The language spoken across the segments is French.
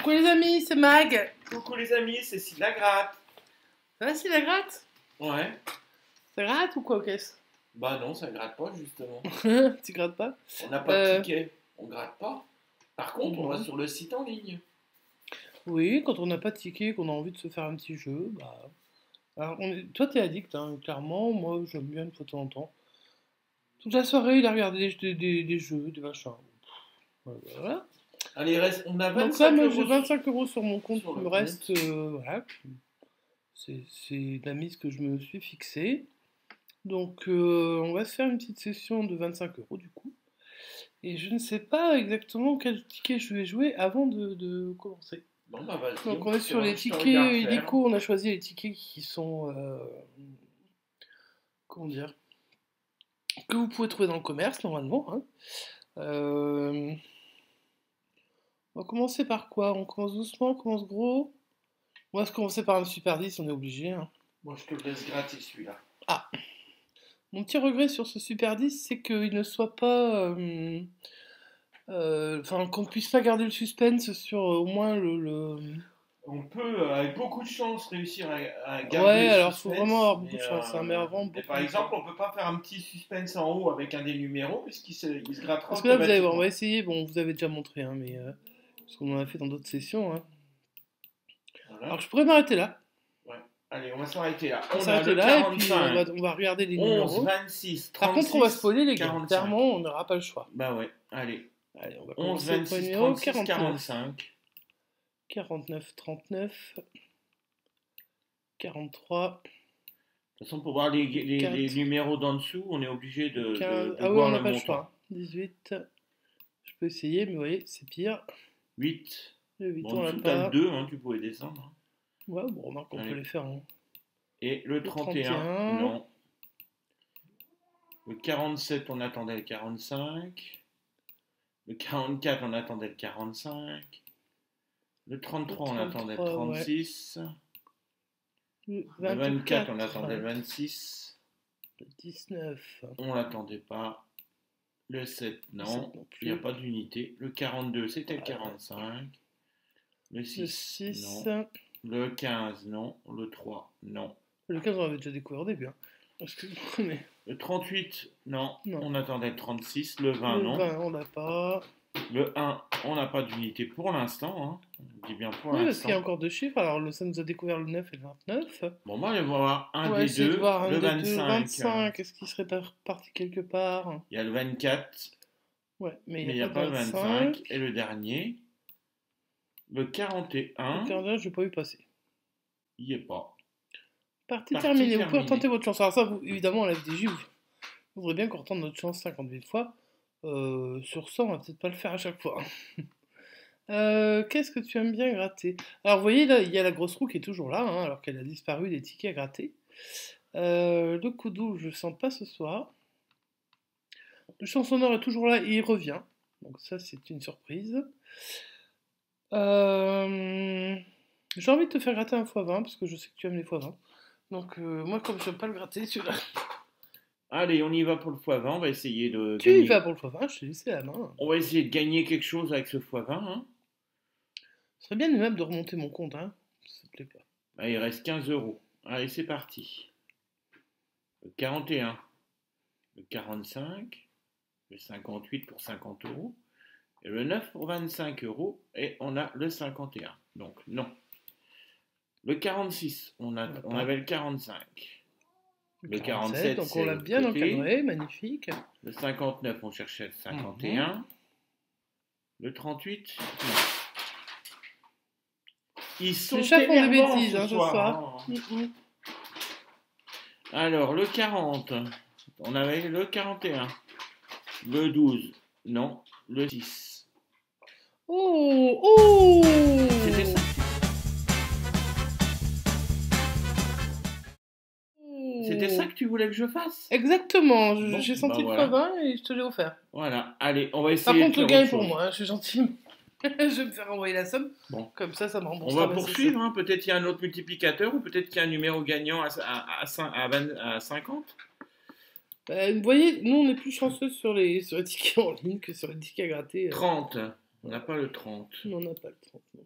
Coucou les amis, c'est Mag. Coucou les amis, c'est Silla Gratte. Ça va, si la gratte? Ouais. Ça gratte ou quoi, caisse? Bah non, ça gratte pas justement. Tu grattes pas? On n'a pas de ticket, on gratte pas. Par contre, on va Non. sur le site en ligne. Oui, quand on n'a pas de ticket, qu'on a envie de se faire un petit jeu, bah. Alors, toi, t'es addict, hein, clairement. Moi, j'aime bien une fois de temps en temps. Toute la soirée, il a regardé des jeux, des machins. Voilà. Allez, on a Donc là, 25 moi, j'ai euros 25 euros sur mon compte. sur Il le me compte. reste. Voilà. C'est la mise que je me suis fixée. Donc, on va se faire une petite session de 25 euros du coup. Et je ne sais pas exactement quel ticket je vais jouer avant de commencer. Bon bah vas-y. Donc, on est sur les je te tickets regarde faire. illico. On a choisi les tickets qui sont. Comment dire? Que vous pouvez trouver dans le commerce normalement, hein. On va commencer par quoi? On commence doucement, on commence gros? On va se commencer par un Super 10, on est obligé, hein. Moi je te le laisse gratis celui-là. Ah! Mon petit regret sur ce Super 10, c'est qu'il ne soit pas. Enfin, qu'on puisse pas garder le suspense sur au moins le. On peut, avec beaucoup de chance, réussir à garder Ouais, le alors faut suspense, vraiment avoir beaucoup de mais, chance, hein, mais avant, mais beaucoup par de exemple, chance. on peut pas faire un petit suspense en haut avec un des numéros il se grattera Parce que là, vous allez voir, on automatiquement. va essayer. Bon, vous avez déjà montré, hein, mais. Parce qu'on en a fait dans d'autres sessions, hein. Voilà. Alors, je pourrais m'arrêter là. Ouais. Allez, on va s'arrêter là. On va On a s'arrêter le là, et puis 45, on va regarder les 11, numéros. 26, Par contre, on va 36, spoiler les gars. 45. Clairement, on n'aura pas le choix. Bah ouais, allez. Allez, on va 11, commencer le premier 26, numéro. 36, 49. 45. 49, 39. 43. De toute façon, pour voir les 4. numéros d'en dessous, on est obligé 15. de Ah oui, voir on n'a le pas le montant. choix. 18. Je peux essayer, mais vous voyez, c'est pire. 8. Le 8, Bon, on en l'a dessous, t'as pas. le 2, hein, tu pouvais descendre. Hein. Ouais, bon, remarque, on peut Allez. les faire. Hein. Et le 31, 31. non. Le 47, on attendait le 45. Le 44, on attendait le 45. Le 33, on attendait le 36. Ouais. Le 24, on attendait le 26. Le 19. On l'attendait pas. Le 7, non. Il n'y a pas d'unité. Le 42, c'était le 45. Le 6, non. Le 15, non. Le 3, non. Le 15, on avait déjà découvert au début. Hein. Excuse-moi, mais... Le 38, non. Non. On attendait le 36. Le 20, non. Le 20, on l'a pas. Le 1, on n'a pas d'unité pour l'instant. Hein. On dit bien pour Oui, parce l'instant. qu'il y a encore deux chiffres. Alors, ça nous a découvert le 9 et le 29. Bon, moi, on va voir On un va des essayer de deux. voir un Le des 25. deux. 25, est-ce qu'il serait parti quelque part? Il y a le 24. Ouais, mais il il n'y a pas le 25. Et le dernier, le 41. Le 41, je n'ai pas vu passer. Il n'y est pas. Partie terminée. Vous pouvez retenter votre chance. Alors ça, vous, évidemment, à la FDJ, vous voudrez bien qu'on retente notre chance 50 000 fois. Sur 100, on va peut-être pas le faire à chaque fois. Qu'est-ce que tu aimes bien gratter? Alors, vous voyez, là, il y a la grosse roue qui est toujours là, hein, alors qu'elle a disparu des tickets à gratter. Le Koudou, je le sens pas ce soir. Le chansonneur est toujours là et il revient. Donc ça, c'est une surprise. J'ai envie de te faire gratter un x20, parce que je sais que tu aimes les x20. Donc, moi, comme je n'aime pas le gratter, celui-là. Allez, on y va pour le x20. On va essayer de Tu gagner. y vas pour le x20, je t'ai laissé la main. On va essayer de gagner quelque chose avec ce x20. Hein. Ce serait bien même de remonter mon compte, hein. Ça te plaît pas. Ah, il reste 15 euros. Allez, c'est parti. Le 41. Le 45. Le 58 pour 50 euros. Et le 9 pour 25 euros. Et on a le 51. Donc, non. Le 46. On avait le 45. Le 47, donc on l'a bien encadré, magnifique. Le 59, on cherchait le 51. Le 38, non. Ils sont énervants des bêtises, ce hein, soir. Hein. Alors, le 40, on avait le 41. Le 12, non. Le 6. Oh, oh! C'était ça. C'était ça que tu voulais que je fasse? Exactement, Bon, j'ai senti le voilà. x20 et je te l'ai offert. Voilà, allez, on va essayer. Par contre, de le faire gain est autre pour chose. moi, hein, je suis gentil. Je vais me faire envoyer la somme. Bon. Comme ça me rembourse. On va poursuivre, hein. Peut-être qu'il y a un autre multiplicateur ou peut-être qu'il y a un numéro gagnant à 50. Vous voyez, nous on est plus chanceux sur les tickets en ligne que sur les tickets à gratter. 30. On n'a pas le 30. Non, on n'a pas le 30. Non.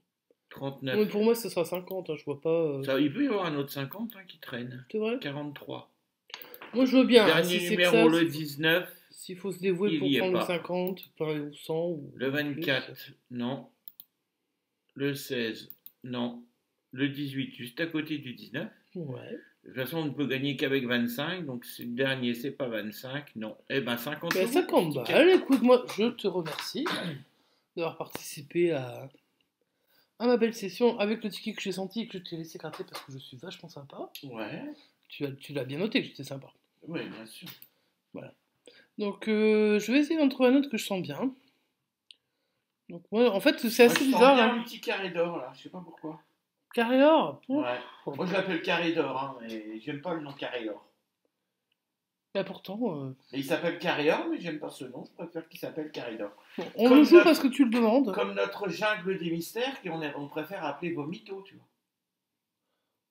39. Mais pour moi, ce sera 50, hein, je vois pas. Ça, il peut y avoir un autre 50 qui traîne. C'est vrai? 43. Moi, je veux bien. Dernier Si c'est que numéro, ça, le 19. s'il faut se dévouer il pour y est prendre le pas. 50, ou 100 ou Le plus. 24, non. Le 16, non. Le 18, juste à côté du 19. Ouais. De toute façon, on ne peut gagner qu'avec 25, donc le dernier, c'est pas 25, non. Eh ben 50 Ben, euros. 50 balles. Écoute, moi, je te remercie d'avoir participé à ma belle session avec le ticket que j'ai senti et que je t'ai laissé gratter parce que je suis vachement sympa. Ouais. Tu l'as bien noté que j'étais sympa. Oui, bien sûr. Voilà. Donc, je vais essayer d'en trouver un autre que je sens bien. Donc, moi, en fait, c'est assez bizarre. Il y a Hein. un petit carré d'or là, je sais pas pourquoi. Carré or. Ouais. Moi, je l'appelle carré d'or, hein, mais j'aime pas le nom carré or. Bah pourtant. Il s'appelle carré or, mais j'aime pas ce nom. Je préfère qu'il s'appelle carré d'or. Bon, on le joue parce que tu le demandes. Comme notre jungle des mystères, qu'on préfère appeler vos mythos, tu vois.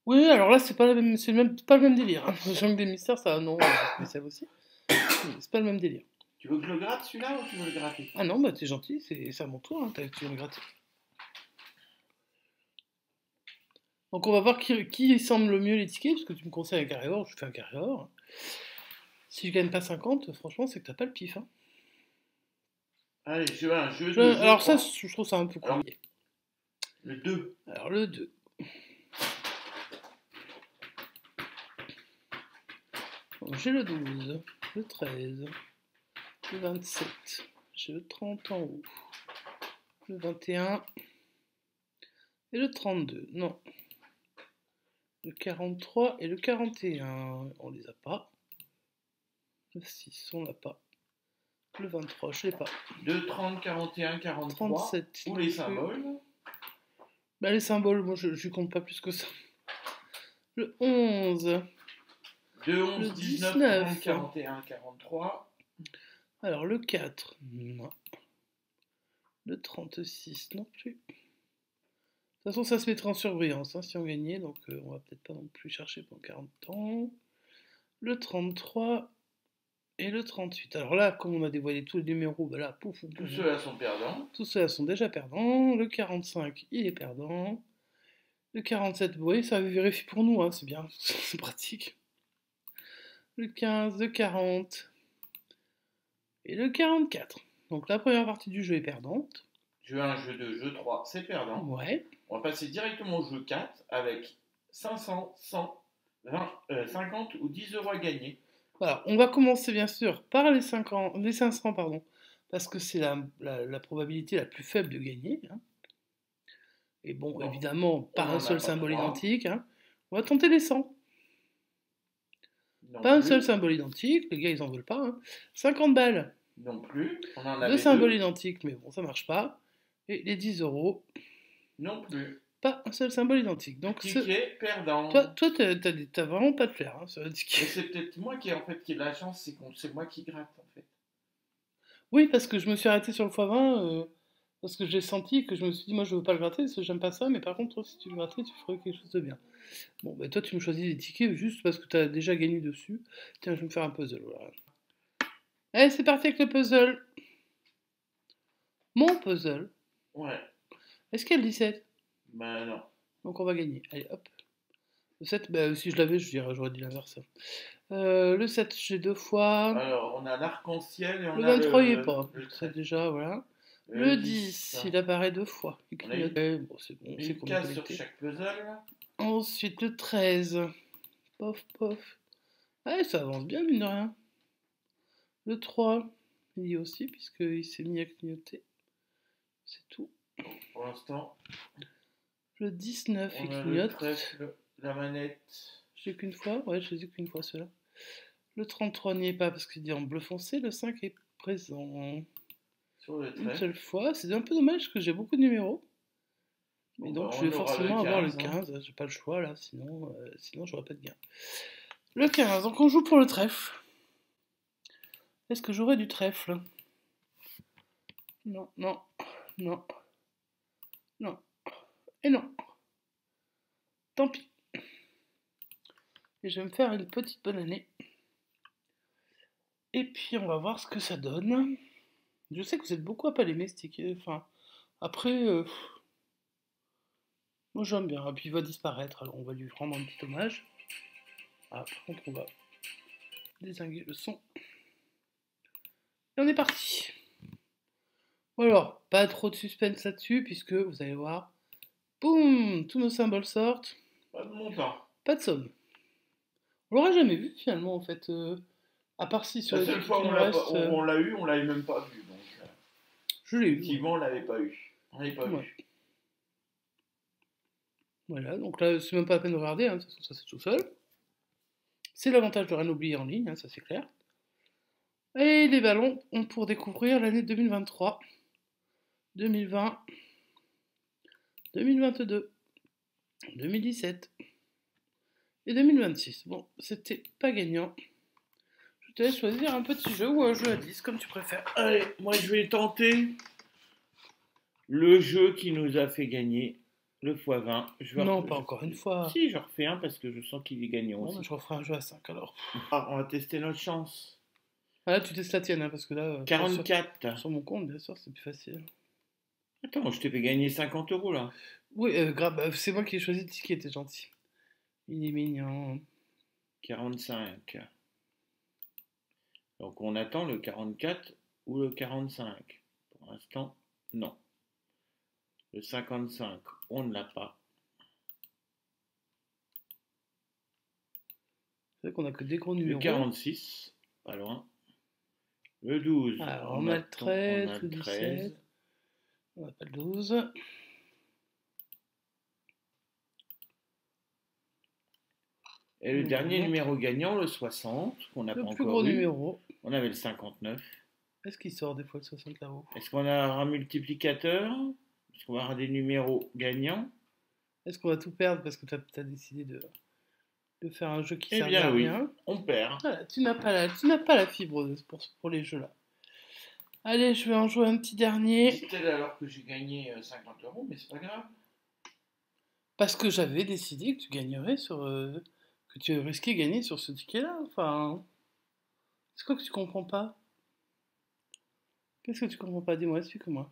Oui, alors là, c'est pas, pas le même délire. Hein. Le jungle des mystères, ça a un nom spécial aussi. C'est pas le même délire. Tu veux que je le gratte celui-là ou tu veux le gratter? Ah non, bah t'es gentil, c'est à mon tour, hein, tu veux le gratter. Donc on va voir qui semble le mieux les tickets, parce que tu me conseilles un carré or, je fais un carré or. Si je gagne pas 50, franchement, c'est que t'as pas le pif. Hein. Allez, je veux un jeu de jeu. Alors ça, je trouve ça un peu compliqué. Le 2. Alors le 2. J'ai le 12, le 13, le 27, j'ai le 30 en haut, le 21 et le 32. Non. Le 43 et le 41, on les a pas. Le 6, on l'a pas. Le 23, je l'ai pas. 2, 30, 41, 43. 37. Ou les symboles. Bah les symboles, moi je compte pas plus que ça. Le 11. 2, 11, le 19, 19. 30, 41, 43. Alors le 4, non. Le 36, non plus. De toute façon, ça se mettra en surbrillance hein, si on gagnait, donc on va peut-être pas non plus chercher pendant 40 ans. Le 33 et le 38. Alors là, comme on a dévoilé tous les numéros, bah là, pouf. Tous ceux-là sont perdants. Tous ceux-là sont déjà perdants. Le 45, il est perdant. Le 47, vous voyez, ça vérifie pour nous, hein, c'est bien, c'est pratique. Le 15, le 40 et le 44. Donc la première partie du jeu est perdante. Jeu 1, jeu 2, jeu 3, c'est perdant. Ouais. On va passer directement au jeu 4 avec 500, 100, 20, 50 ou 10 euros à gagner. Voilà, on va commencer bien sûr par les 500, pardon, parce que c'est la probabilité la plus faible de gagner. Hein. Et bon, évidemment, pas un seul symbole identique. Hein. On va tenter les 100. Non pas plus. Un seul symbole identique, les gars ils en veulent pas. Hein. 50 balles. Non plus. On en avait deux symboles identiques, mais bon, ça marche pas. Et les 10 euros. Non plus. Pas un seul symbole identique. Donc ticket perdant. Toi, t'as vraiment pas de flair hein, sur le ticket. Mais c'est peut-être moi qui ai de la chance, c'est moi qui gratte en fait. Oui, parce que je me suis arrêté sur le x20, parce que j'ai senti que je me suis dit, moi je veux pas le gratter, parce que j'aime pas ça, mais par contre, toi, si tu le grattais, tu ferais quelque chose de bien. Bon, ben toi, tu me choisis des tickets juste parce que tu as déjà gagné dessus. Tiens, je vais me faire un puzzle. Voilà. Allez, c'est parti avec le puzzle. Mon puzzle. Ouais. Est-ce qu'il y a le 17? Bah non. Donc on va gagner. Allez, hop. Le 7, bah, si je l'avais, j'aurais dit l'inverse. Le 7, j'ai 2 fois. Alors, on a l'arc-en-ciel et on le a 23, il est pas. C'est déjà, voilà. Le 10, il apparaît 2 fois. Bon, c'est bon, c'est une case sur chaque puzzle. Ensuite, le 13. Pof, pof. Ah, ça avance bien, mine de rien. Le 3, il y est aussi, puisqu'il s'est mis à clignoter. C'est tout. Pour l'instant. Le 19, il clignote. Le trèfle, la manette. J'ai qu'une fois, ouais, je les ai qu'une fois ceux-là. Le 33 n'y est pas parce qu'il dit en bleu foncé. Le 5 est présent. Sur le une seule fois. C'est un peu dommage parce que j'ai beaucoup de numéros. Mais donc je vais forcément avoir le 15. J'ai pas le choix là, sinon j'aurais pas de gain. Le 15, donc on joue pour le trèfle. Est-ce que j'aurai du trèfle? Non, non, non, non, et non. Tant pis. Et je vais me faire une petite bonne année. Et puis on va voir ce que ça donne. Je sais que vous êtes beaucoup à pas l'aimer ce ticket. Enfin, après, Moi j'aime bien. Et puis il va disparaître, alors on va lui rendre un petit hommage. Ah, par contre, on va dézinguer le son. Et on est parti. Bon alors, pas trop de suspense là-dessus, puisque vous allez voir, boum, tous nos symboles sortent. Pas de montant. Pas de somme. On l'aurait jamais vu finalement en fait. À part si sur La les seule trucs fois qui où nous restent. on l'a eu, on l'avait même pas vu. Donc, je l'ai eu. effectivement, on l'avait pas eu. On l'avait pas vu. Voilà, donc là, c'est même pas la peine de regarder, hein, ça c'est tout seul. C'est l'avantage de rien oublier en ligne, hein, ça c'est clair. Et les ballons ont pour découvrir l'année 2023, 2020, 2022, 2017 et 2026. Bon, c'était pas gagnant. Je te laisse choisir un petit jeu ou un jeu à 10, comme tu préfères. Allez, moi je vais tenter le jeu qui nous a fait gagner le x20. Non, pas encore une fois. Si, je refais un parce que je sens qu'il est gagnant Bon, aussi. bah, je referai un jeu à 5 alors. Ah, on va tester notre chance. Ah, là, tu testes la tienne, hein, parce que là, 44. sur mon compte, bien sûr, c'est plus facile. Attends, je t'ai fait gagner 50 € là. Oui, c'est moi qui ai choisi le ticket, t'es gentil. Il est mignon. 45. Donc on attend le 44 ou le 45. Pour l'instant, non. Le 55, on ne l'a pas. C'est vrai qu'on a que des gros numéros. Le 46, pas loin. Le 12, alors, on a le 13, le 17. On n'a pas le 12. Et le dernier numéro gagnant, le 60, qu'on n'a pas encore eu. Le plus gros numéro. On avait le 59. Est-ce qu'il sort des fois le 60 là-haut? Est-ce qu'on a un multiplicateur? Est-ce qu'on va avoir des numéros gagnants? Est-ce qu'on va tout perdre parce que tu as décidé de faire un jeu qui sert à rien? Eh bien oui, on perd. Voilà, tu n'as pas la fibre pour les jeux là. Allez, je vais en jouer un petit dernier. C'était alors que j'ai gagné 50 €, mais c'est pas grave. Parce que j'avais décidé que tu gagnerais que tu risquais de gagner sur ce ticket-là. Enfin, c'est quoi que tu comprends pas? Qu'est-ce que tu comprends pas? Dis-moi, explique-moi.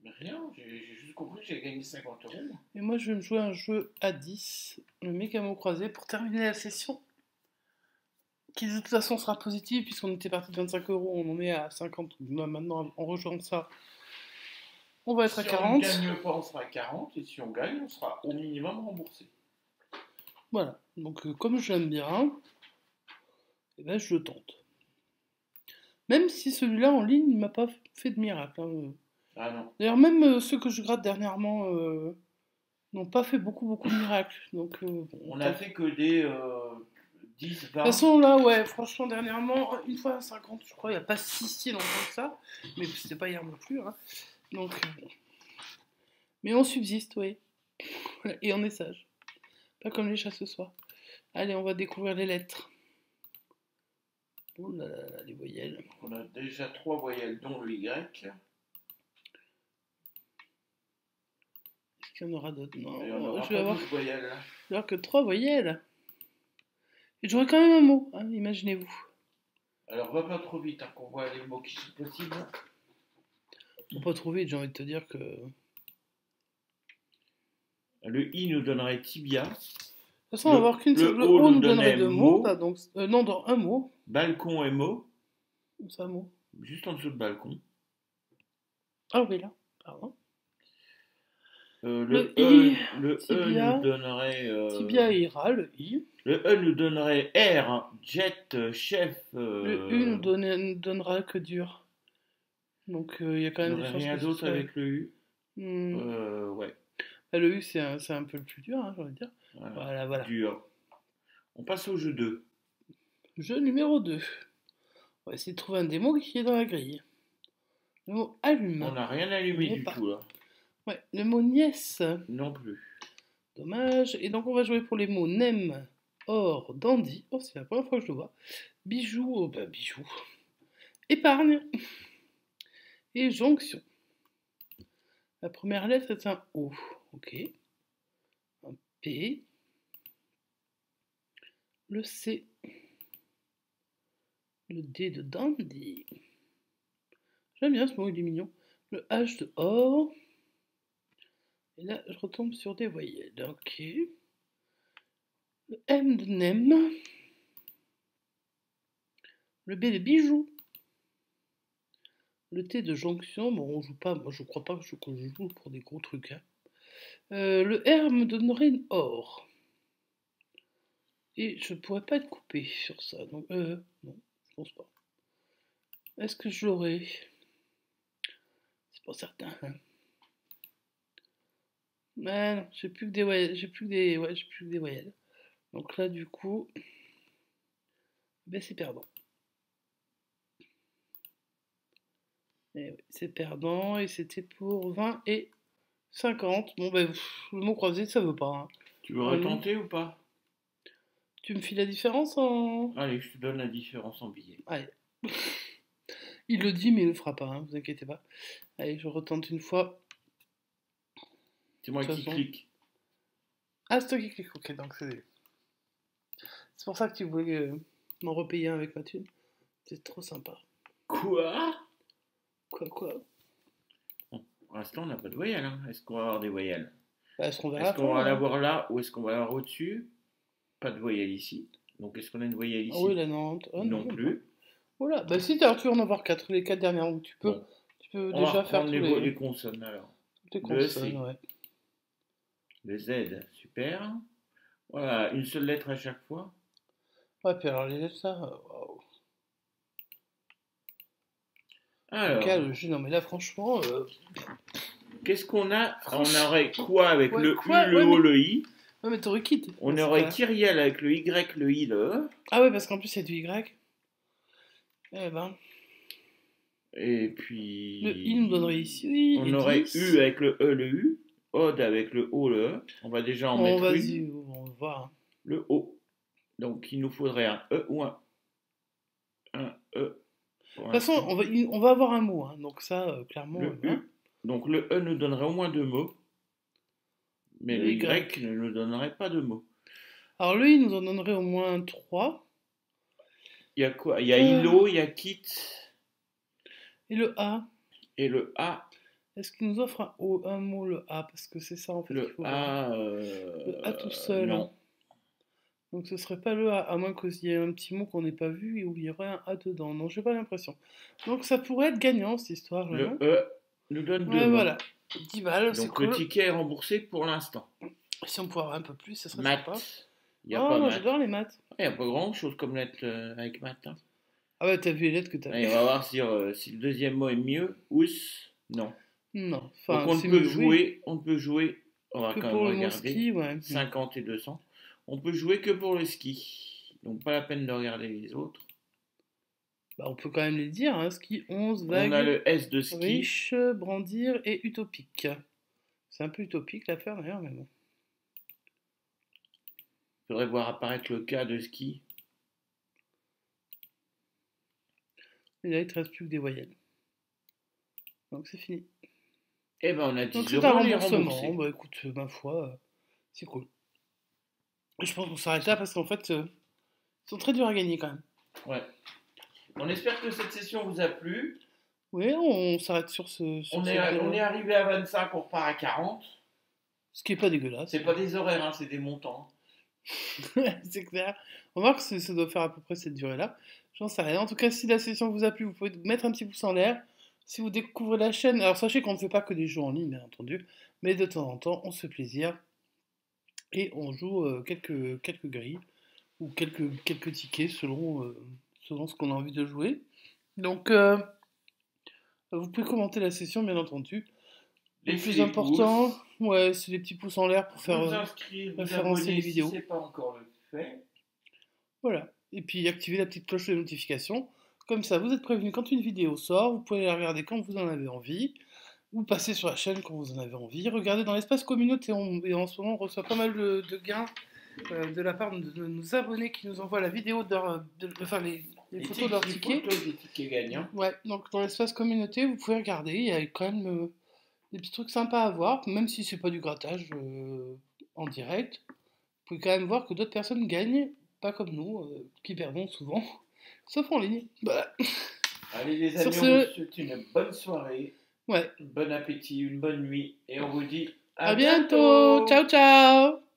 Mais rien, j'ai juste compris que j'ai gagné 50 €. Et moi, je vais me jouer un jeu à 10, le mécano croisé, pour terminer la session. Qui de toute façon sera positive, puisqu'on était parti de 25 €, on en est à 50. Maintenant, en rejoignant ça, on va être à 40. Si on ne gagne pas, on sera à 40, et si on gagne, on sera au minimum remboursé. Voilà, donc comme j'aime bien, eh ben, je le tente. Même si celui-là en ligne, il m'a pas fait de miracle. Hein. Ah non. D'ailleurs, même ceux que je gratte dernièrement n'ont pas fait beaucoup de miracles. Donc, bon, on n'a fait que des 10, 20. De toute façon, là, ouais, franchement, dernièrement, une fois à 50, je crois, il n'y a pas si longtemps que ça. Mais c'était pas hier non plus. Hein. Donc, bon. Mais on subsiste, oui. Et on est sage. Pas comme les chats ce soir. Allez, on va découvrir les lettres. Oh là là, les voyelles. On a déjà 3 voyelles, dont le Y. Est-ce qu'il y en aura d'autres? Non, je vais avoir que 3 voyelles. Et j'aurai quand même un mot, hein, imaginez-vous. Alors, va pas trop vite, hein, qu'on voit les mots qui sont possibles. Pas trop vite, j'ai envie de te dire que... Le I nous donnerait tibia. De toute façon, on va avoir qu'une seule. Le O nous donnerait 2 mots. Donc, non, dans un mot. Balcon et mot. C'est un mot. Juste en dessous de balcon. Ah oui, là. Pardon. Le tibia, E nous donnerait... tibia et ira, le I. Le E nous donnerait R, jet, chef... Le U nous donnera que dur. Donc il y a quand même des chances rien d'autre avec le U. Ouais. Le U, c'est un peu le plus dur, hein, j'ai envie de dire. Voilà. Dur. On passe au jeu 2. Jeu numéro 2. On va essayer de trouver un des mots qui est dans la grille. Le mot allume. On n'a rien allumé du tout, là. Ouais, le mot nièce. Non plus. Dommage. Et donc on va jouer pour les mots nem, or, dandy. Oh, c'est la première fois que je le vois. Bijou, bijou. Épargne. Et jonction. La première lettre est un O. Ok. Un P. Le C. Le D de dandy. J'aime bien ce mot, il est mignon. Le H de or. Et là, je retombe sur des voyelles. Ok. Le M de nem. Le B de bijou. Le T de jonction. Bon, on joue pas. Moi, je crois pas que je joue pour des gros trucs. Hein. Le R me donnerait une or. Et je pourrais pas être coupé sur ça. Donc, non, je pense pas. Est-ce que je l'aurai? C'est pas certain. Hein. Mais non, j'ai plus que des voyelles. J'ai plus que des voyelles. Donc là, du coup, ben c'est perdant. Et oui, c'est perdant et c'était pour 20 et 50. Bon, ben, le mot croisé, ça veut pas. Hein. Tu veux retenter ou pas? Tu me files la différence en. Allez, je te donne la différence en billets. Allez. Il le dit, mais il le fera pas, hein, vous inquiétez pas. Allez, je retente une fois. C'est moi qui clique. Ah, c'est toi qui clique, ok, donc c'est. C'est pour ça que tu voulais m'en repayer un avec ma thune. C'est trop sympa. Quoi? Quoi? Bon, pour l'instant, on n'a pas de voyelles. Hein. Est-ce qu'on va avoir des voyelles? Bah, est-ce qu'on va l'avoir là ou est-ce qu'on va l'avoir au-dessus? Pas de voyelle ici. Donc, est-ce qu'on a une voyelle ici? Ah oui, la Nantes. Oh, non plus. Voilà, bah si tu veux en avoir 4, les 4 dernières, où tu peux, bon. tu peux déjà faire tous les consonnes alors. Les consonnes, ouais. Le Z, super. Voilà, une seule lettre à chaque fois. Ouais, puis alors les lettres, ça, waouh. Alors. Non, mais là, franchement. Qu'est-ce qu'on a? On aurait quoi avec le U, le O, le I? Ouais, mais t'aurais qui? On aurait Kyriel avec le Y, le I, le E. Ah ouais, parce qu'en plus, c'est du Y. Eh ben. Et puis. Le I nous donnerait ici. On aurait U avec le E, le U. Ode avec le O, le E. On va déjà en mettre une. On va voir. Le O. Donc, il nous faudrait un E ou un E. De toute façon, on va avoir un mot. Hein, donc ça, clairement. Le U. Donc, le E nous donnerait au moins 2 mots. Mais le Y ne nous donnerait pas de mots. Alors, le I nous en donnerait au moins 3. Il y a quoi? Il y a ILO, il y a KIT. Et le A? Et le A. Est-ce qu'il nous offre un mot, le A? Parce que c'est ça, en fait. Le A tout seul. Non. Donc ce serait pas le A, à moins qu'il y ait un petit mot qu'on n'ait pas vu et où il y aurait un A dedans. Non, j'ai pas l'impression. Donc ça pourrait être gagnant, cette histoire-là. Le E nous donne 2 mots. Voilà. 10 balles, c'est cool. Donc le ticket est remboursé pour l'instant. Si on pouvait avoir un peu plus, ça serait sympa. Il y a pas moi j'adore les maths. Il n'y a pas grand-chose comme lettre avec maths. Hein. Ah ouais, t'as vu les lettres que t'as. On va voir si le deuxième mot est mieux. Ous, non. Non. Enfin, donc on peut jouer, on va que quand pour même le regarder. Ski, ouais. 50 et 200. On peut jouer que pour le ski. Donc pas la peine de regarder les autres. Bah, on peut quand même les dire, hein. Ski 11, vague. On a le S de ski. Riche, brandir et utopique. C'est un peu utopique l'affaire d'ailleurs, mais bon. Il faudrait voir apparaître le K de ski. Et là, il ne te reste plus que des voyelles. Donc c'est fini. Eh ben on a 10 donc, euros. C'est un remboursement. Bah écoute, ma foi, c'est cool. Et je pense qu'on s'arrête là parce qu'en fait, ils sont très durs à gagner quand même. Ouais. On espère que cette session vous a plu. Oui, on s'arrête sur ce. On est arrivé à 25, on repart à 40. Ce qui est pas dégueulasse. C'est pas des horaires, hein, c'est des montants. C'est clair. On voit que ça doit faire à peu près cette durée-là. J'en sais rien. En tout cas, si la session vous a plu, vous pouvez mettre un petit pouce en l'air. Si vous découvrez la chaîne, alors sachez qu'on ne fait pas que des jeux en ligne, bien entendu, mais de temps en temps, on se fait plaisir et on joue quelques grilles ou quelques tickets selon ce qu'on a envie de jouer. Donc, vous pouvez commenter la session, bien entendu. Le plus important, ouais, c'est les petits pouces en l'air pour faire référencer les vidéos. Si c'est pas encore le fait. Voilà. Et puis activez la petite cloche de notification. Comme ça, vous êtes prévenu quand une vidéo sort. Vous pouvez la regarder quand vous en avez envie. Ou passer sur la chaîne quand vous en avez envie. Regardez dans l'espace communauté. Et en ce moment, on reçoit pas mal de gains de la part de nos abonnés qui nous envoient la vidéo les photos de leurs tickets. Des tickets gagnants. Ouais, donc dans l'espace communauté, vous pouvez regarder. Il y a quand même des petits trucs sympas à voir, même si c'est pas du grattage en direct. Vous pouvez quand même voir que d'autres personnes gagnent, pas comme nous, qui perdons souvent, sauf en ligne. Voilà. Allez les amis, on vous souhaite une bonne soirée, ouais. bon appétit, une bonne nuit, et on vous dit À bientôt. Ciao, ciao.